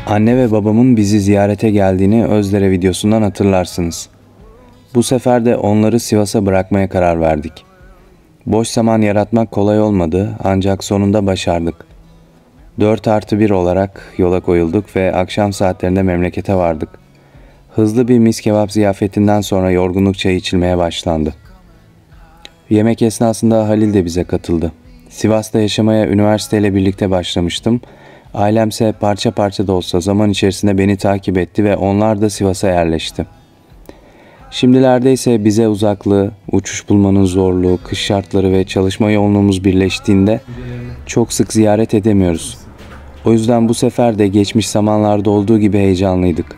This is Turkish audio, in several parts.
Anne ve babamın bizi ziyarete geldiğini Özdere videosundan hatırlarsınız. Bu sefer de onları Sivas'a bırakmaya karar verdik. Boş zaman yaratmak kolay olmadı ancak sonunda başardık. 4+1 olarak yola koyulduk ve akşam saatlerinde memlekete vardık. Hızlı bir mis kebap ziyafetinden sonra yorgunluk çayı içilmeye başlandı. Yemek esnasında Halil de bize katıldı. Sivas'ta yaşamaya üniversiteyle birlikte başlamıştım. Ailemse parça parça da olsa zaman içerisinde beni takip etti ve onlar da Sivas'a yerleşti. Şimdilerde ise bize uzaklığı, uçuş bulmanın zorluğu, kış şartları ve çalışma yoğunluğumuz birleştiğinde çok sık ziyaret edemiyoruz. O yüzden bu sefer de geçmiş zamanlarda olduğu gibi heyecanlıydık.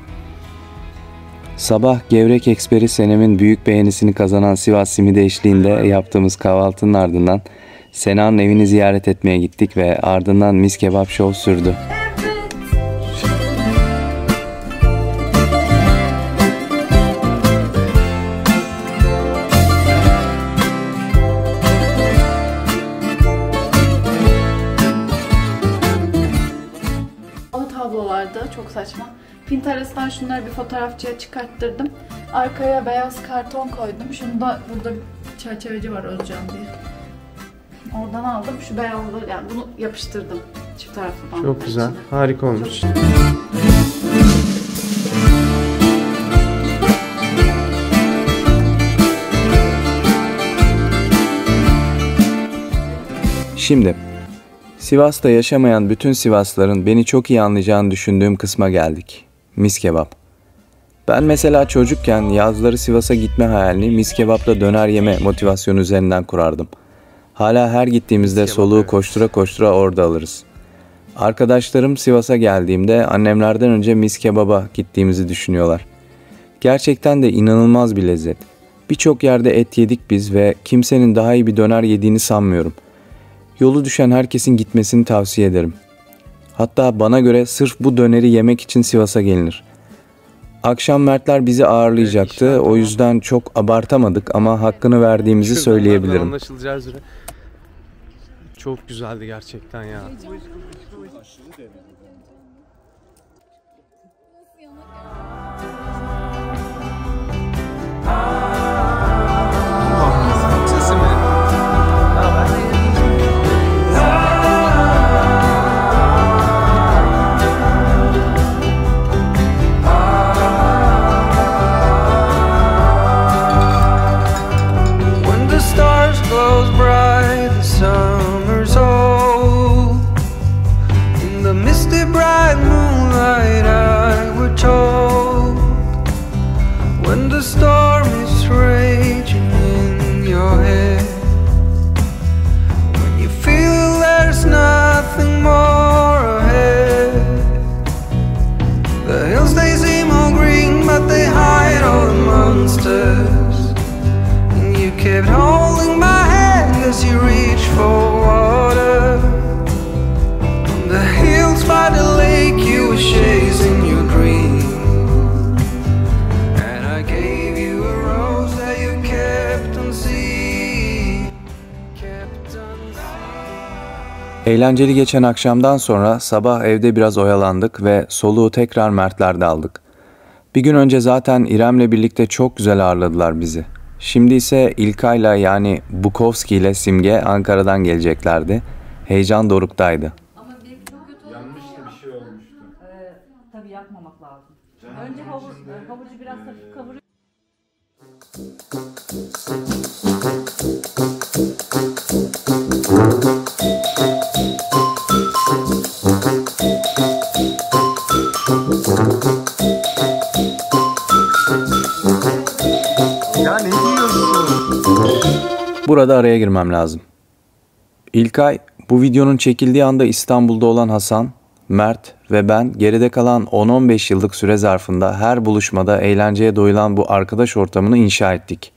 Sabah Gevrek Eksperi Senem'in büyük beğenisini kazanan Sivas simidi eşliğinde yaptığımız kahvaltının ardından Sena'nın evini ziyaret etmeye gittik ve ardından mis kebap show sürdü. O tablolarda çok saçma. Pinterest'ten şunları bir fotoğrafçıya çıkarttırdım. Arkaya beyaz karton koydum. Şunu da burada bir çerçeveci var Özcan diye. Oradan aldım. Şu beyazları yani bunu yapıştırdım. Çift taraflı bantlar. Çok güzel. İçine. Harika olmuş. Çok... Şimdi Sivas'ta yaşamayan bütün Sivaslıların beni çok iyi anlayacağını düşündüğüm kısma geldik. Mis kebap. Ben mesela çocukken yazları Sivas'a gitme hayalini mis kebapla döner yeme motivasyonu üzerinden kurardım. Hala her gittiğimizde soluğu koştura koştura orada alırız. Arkadaşlarım Sivas'a geldiğimde annemlerden önce mis kebaba gittiğimizi düşünüyorlar. Gerçekten de inanılmaz bir lezzet. Birçok yerde et yedik biz ve kimsenin daha iyi bir döner yediğini sanmıyorum. Yolu düşen herkesin gitmesini tavsiye ederim. Hatta bana göre sırf bu döneri yemek için Sivas'a gelinir. Akşam Mertler bizi ağırlayacaktı. O yüzden çok abartamadık ama hakkını verdiğimizi söyleyebilirim. Anlaşılacağı üzere. Çok güzeldi gerçekten ya. Sesi mi? Eğlenceli geçen akşamdan sonra sabah evde biraz oyalandık ve soluğu tekrar Mertler'de aldık. Bir gün önce zaten İrem'le birlikte çok güzel ağırladılar bizi. Şimdi ise İlkay'la yani Bukowski ile Simge Ankara'dan geleceklerdi. Heyecan doruktaydı. Ama yanmıştı, bir şey olmuştu. Tabii yakmamak lazım. Önce havucu biraz hafif kavuruyor. Ya ne diyorsun? Burada araya girmem lazım. İlkay, bu videonun çekildiği anda İstanbul'da olan Hasan, Mert ve ben geride kalan 10-15 yıllık süre zarfında her buluşmada eğlenceye doyulan bu arkadaş ortamını inşa ettik.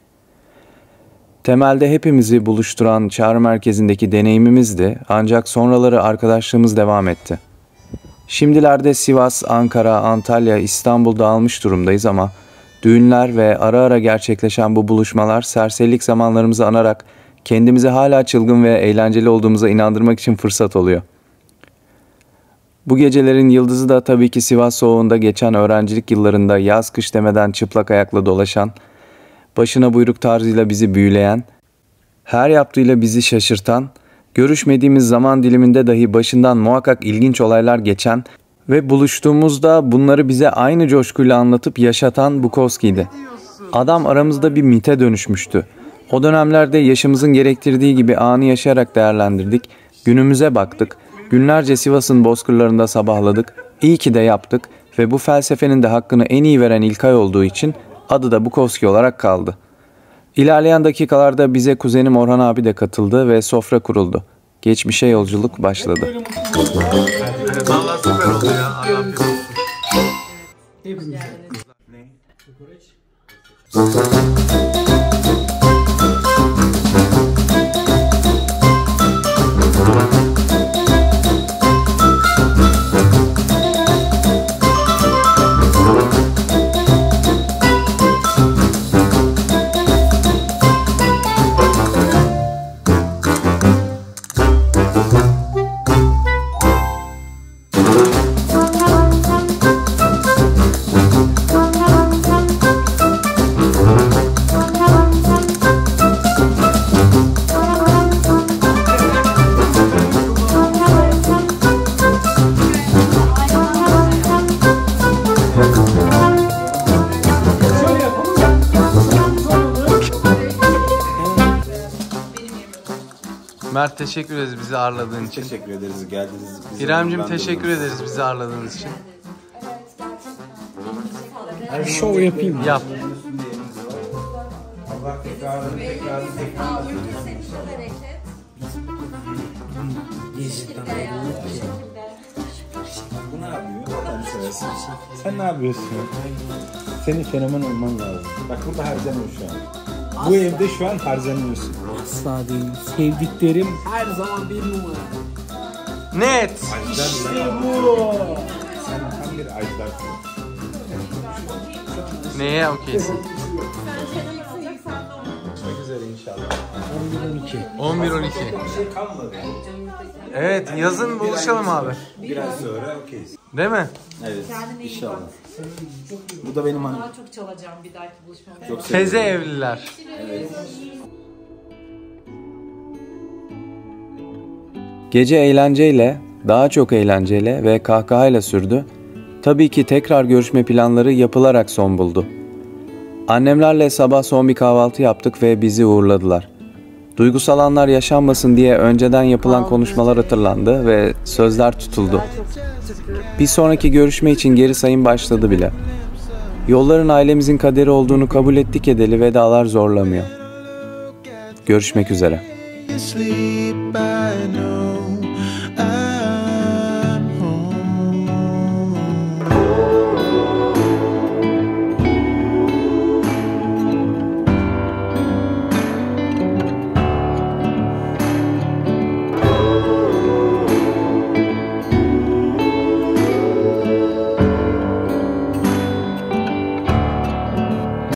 Temelde hepimizi buluşturan çağrı merkezindeki deneyimimizdi ancak sonraları arkadaşlığımız devam etti. Şimdilerde Sivas, Ankara, Antalya, İstanbul'da almış durumdayız ama düğünler ve ara ara gerçekleşen bu buluşmalar serserilik zamanlarımızı anarak kendimizi hala çılgın ve eğlenceli olduğumuza inandırmak için fırsat oluyor. Bu gecelerin yıldızı da tabii ki Sivas soğuğunda geçen öğrencilik yıllarında yaz kış demeden çıplak ayakla dolaşan, başına buyruk tarzıyla bizi büyüleyen, her yaptığıyla bizi şaşırtan, görüşmediğimiz zaman diliminde dahi başından muhakkak ilginç olaylar geçen ve buluştuğumuzda bunları bize aynı coşkuyla anlatıp yaşatan Bukowski'ydi. Adam aramızda bir mite dönüşmüştü. O dönemlerde yaşımızın gerektirdiği gibi anı yaşayarak değerlendirdik, günümüze baktık, günlerce Sivas'ın bozkırlarında sabahladık, iyi ki de yaptık ve bu felsefenin de hakkını en iyi veren İlkay olduğu için adı da Bukowski olarak kaldı. İlerleyen dakikalarda bize kuzenim Orhan abi de katıldı ve sofra kuruldu. Geçmişe yolculuk başladı. Valla süper oldu ya. Afiyet olsun. Mert teşekkür ederiz bizi ağırladığın için. Teşekkür ederiz geldiniz. İremcim teşekkür ederiz bizi ağırladığınız için. Şov yapayım. Yap. Allah tekrar. Bu ne yapıyor? Sen ne yapıyorsun? Senin fenomen olman lazım. Bak burada harcanıyor şu an. Bu evde şu an harcanıyorsun. Asla değil. Sevdiklerim her zaman bir numara. Net. İşte bu. Sen tam bir ajdarsın. Neye okeysin? Çok güzel inşallah. 11-12. Bir şey kalmadı. Evet yazın buluşalım abi. Biraz sonra okeyiz. Değil mi? Evet inşallah. Bu da benim hanım. Daha çok çalacağım bir dahaki buluşmamda. Çok Teze evliler. Gece eğlenceyle, daha çok eğlenceyle ve kahkahayla sürdü. Tabii ki tekrar görüşme planları yapılarak son buldu. Annemlerle sabah son bir kahvaltı yaptık ve bizi uğurladılar. Duygusal anlar yaşanmasın diye önceden yapılan konuşmalar hatırlandı ve sözler tutuldu. Bir sonraki görüşme için geri sayım başladı bile. Yolların ailemizin kaderi olduğunu kabul ettik edeli vedalar zorlamıyor. Görüşmek üzere. Sleep, I know